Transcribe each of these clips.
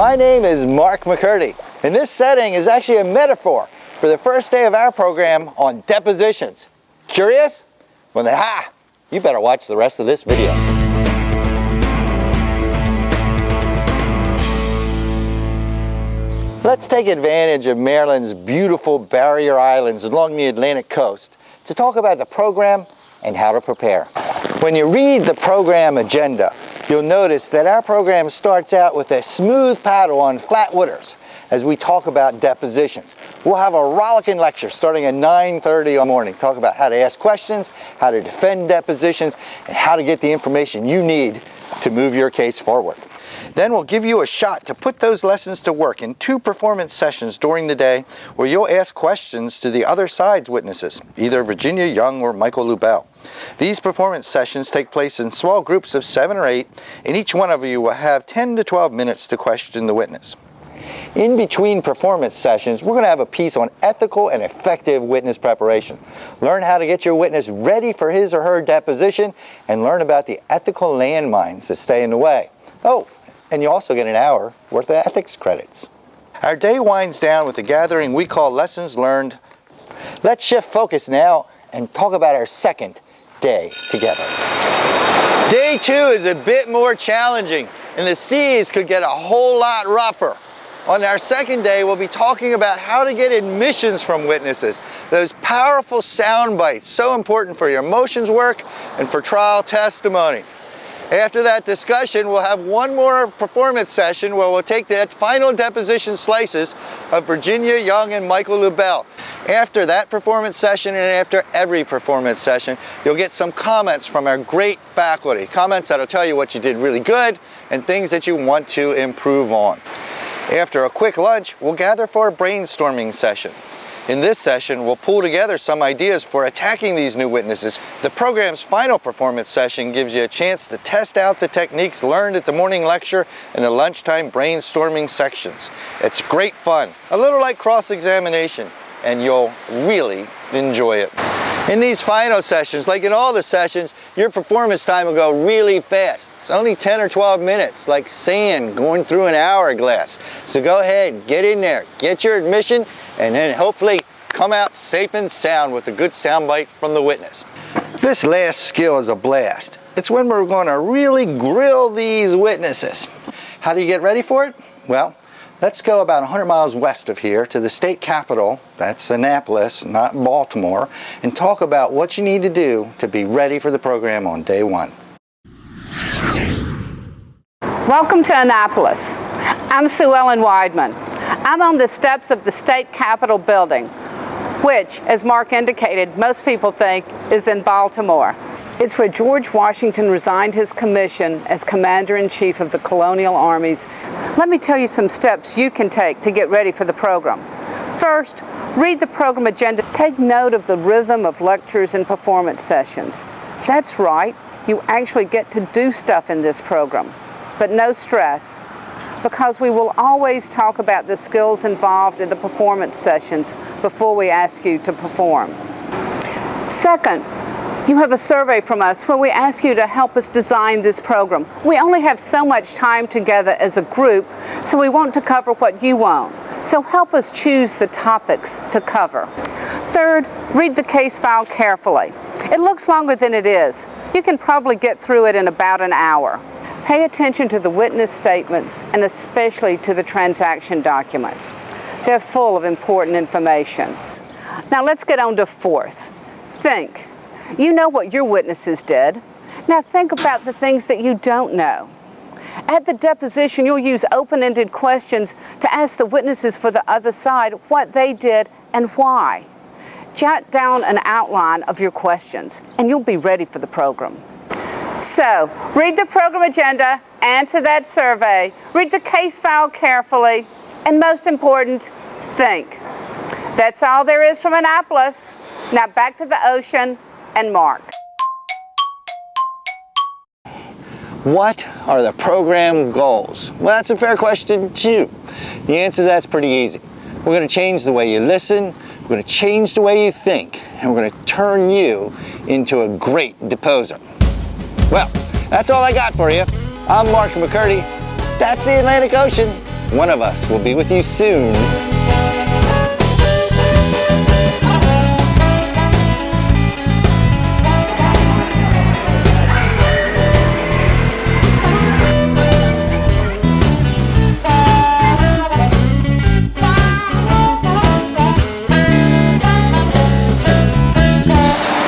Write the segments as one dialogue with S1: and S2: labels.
S1: My name is Mark McCurdy, and this setting is actually a metaphor for the first day of our program on depositions. Curious? Well then, you better watch the rest of this video. Let's take advantage of Maryland's beautiful barrier islands along the Atlantic coast to talk about the program and how to prepare. When you read the program agenda, you'll notice that our program starts out with a smooth paddle on flat waters as we talk about depositions. We'll have a rollicking lecture starting at 9:30 in the morning, talk about how to ask questions, how to defend depositions, and how to get the information you need to move your case forward. Then we'll give you a shot to put those lessons to work in 2 performance sessions during the day where you'll ask questions to the other side's witnesses, either Virginia Young or Michael Lubell. These performance sessions take place in small groups of 7 or 8, and each one of you will have 10 to 12 minutes to question the witness. In between performance sessions, we're going to have a piece on ethical and effective witness preparation. Learn how to get your witness ready for his or her deposition and learn about the ethical landmines that stay in the way. Oh, and you also get an hour worth of ethics credits. Our day winds down with a gathering we call Lessons Learned. Let's shift focus now and talk about our second day together. Day 2 is a bit more challenging, and the seas could get a whole lot rougher. On our second day, we'll be talking about how to get admissions from witnesses, those powerful sound bites so important for your motions work and for trial testimony. After that discussion, we'll have one more performance session where we'll take the final deposition slices of Virginia Young and Michael Lubell. After that performance session and after every performance session, you'll get some comments from our great faculty, comments that'll tell you what you did really good and things that you want to improve on. After a quick lunch, we'll gather for a brainstorming session. In this session, we'll pull together some ideas for attacking these new witnesses. The program's final performance session gives you a chance to test out the techniques learned at the morning lecture and the lunchtime brainstorming sections. It's great fun, a little like cross-examination, and you'll really enjoy it. In these final sessions, like in all the sessions, your performance time will go really fast. It's only 10 or 12 minutes, like sand going through an hourglass. So go ahead, get in there, get your admission, and then hopefully come out safe and sound with a good soundbite from the witness. This last skill is a blast. It's when we're going to really grill these witnesses. How do you get ready for it? Well, let's go about 100 miles west of here to the state capitol, that's Annapolis, not Baltimore, and talk about what you need to do to be ready for the program on day 1.
S2: Welcome to Annapolis. I'm Sue Ellen Weidman. I'm on the steps of the state capitol building, which, as Mark indicated, most people think is in Baltimore. It's where George Washington resigned his commission as Commander-in-Chief of the colonial armies. Let me tell you some steps you can take to get ready for the program. First, read the program agenda. Take note of the rhythm of lectures and performance sessions. That's right, you actually get to do stuff in this program, but no stress, because we will always talk about the skills involved in the performance sessions before we ask you to perform. Second, you have a survey from us where we ask you to help us design this program. We only have so much time together as a group, so we want to cover what you want. So help us choose the topics to cover. Third, read the case file carefully. It looks longer than it is. You can probably get through it in about an hour. Pay attention to the witness statements and especially to the transaction documents. They're full of important information. Now let's get on to fourth. Think. You know what your witnesses did. Now think about the things that you don't know. At the deposition, you'll use open-ended questions to ask the witnesses for the other side what they did and why. Jot down an outline of your questions and you'll be ready for the program. So, read the program agenda, answer that survey, read the case file carefully, and most important, think. That's all there is from Annapolis. Now back to the ocean and Mark.
S1: What are the program goals? Well, that's a fair question too. The answer to that's pretty easy. We're going to change the way you listen, we're going to change the way you think, and we're going to turn you into a great deposer. Well, that's all I got for you. I'm Mark McCurdy. That's the Atlantic Ocean. One of us will be with you soon.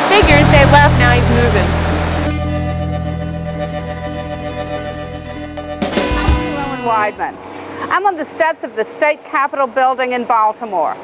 S3: Figures they left, now he's moving.
S2: I'm Sue Ellen Weidman. I'm on the steps of the State Capitol building in Baltimore.